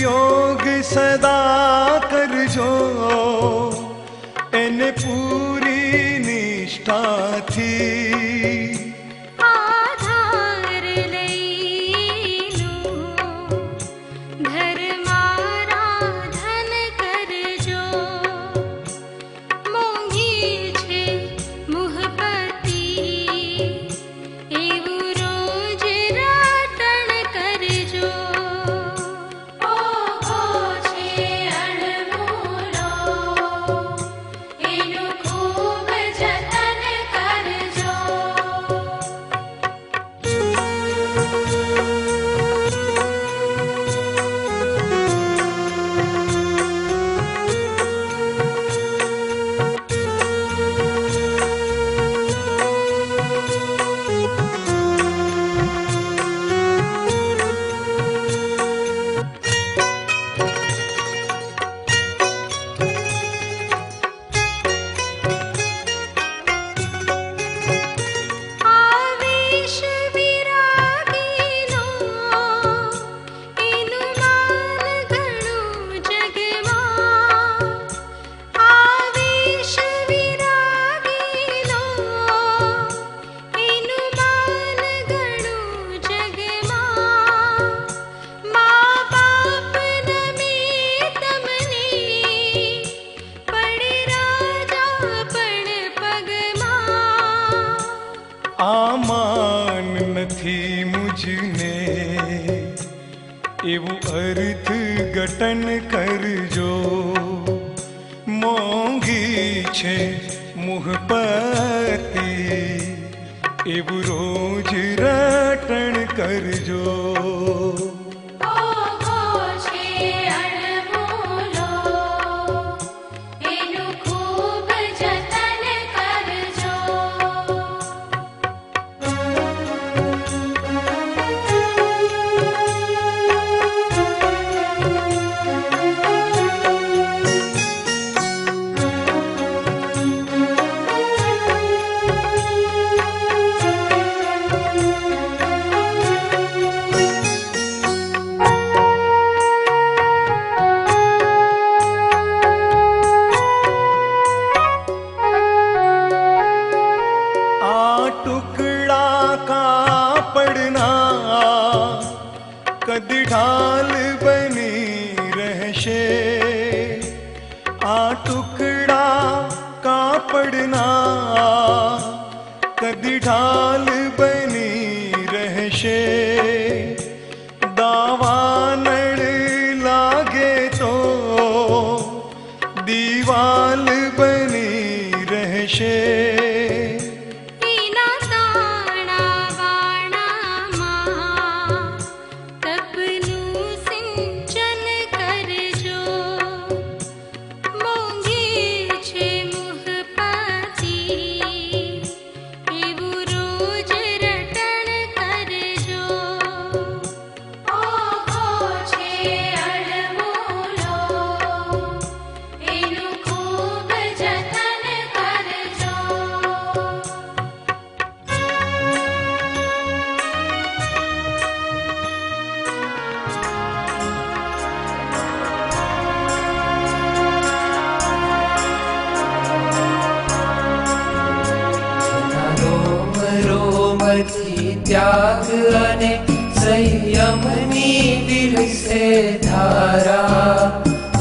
યોગ સદા કરજો એને પૂરી નિષ્ઠાથી આધાર લઈનું ધર્મારાધન કરજો મોંઘી છે મુહબતી એવું રોજ રાટણ કરજો ઓહો છે અણમોલો એનું ખૂબ જતન કરજો આવેશ વિરાગીનો એનું માન ઘણું જગમાં આવેશ વિરાગીનો એનું માન ઘણું જગમાં મા બાપ નમે તમને પડે રાજા પણ પગમાં આમાન નથી મુજને એવું અર્થ ઘટન કરજો મોંઘી છે મુહબતી એવું રોજ રટણ કરજો ઓહો છે અણમોલો એનું ખૂબ જતન કરજો આ ટુકડા કાપડના કદી ઢાલ બની રહેશે આ ટુકડા કાપડના કદી ઢાલ બની રહેશે દાવાનળ લાગે તો દીવાલ બની રહેશે એના તાણા વાણામાં તપનું સિંચન કરજો મોંઘી છે મુહબતી એવું રોજ રટણ કરજો ઓહો છે અણમોલો એનું ખૂબ જતન કરજો રોમ રોમથી ત્યાગ અને સંયમની વિરસે ધારા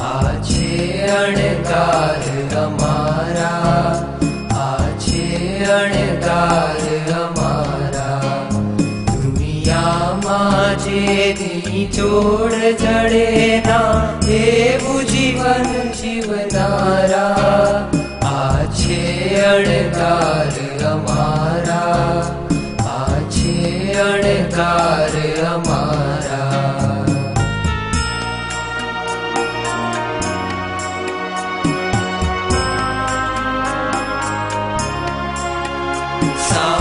આ છે અણકાર અમારા આ છે અણકાર અમારા દુનિયામાં જેની જોડ જડે ના એવું જીવન જીવનારા આ છે અણકાર અમારા આ છે અણકાર અમારા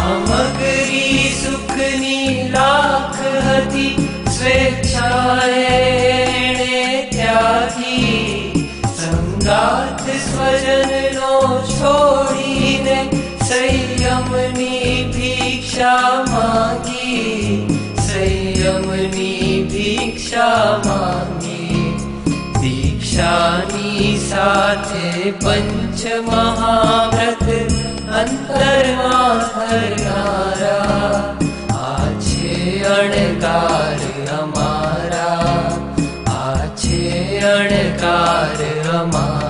સામગ્રી સુખની લાખ હતી સ્વેચ્છાએ એણે ત્યાગી સંગાત સ્વજનનો છોડીને સંયમની ભિક્ષા માંગી સંયમની ભિક્ષા માંગી એની સાથે પંચ મહાવ્રત અંતરમાં ધરનારા આ છે અણકાર અમારા, આ છે અણકાર અમારા.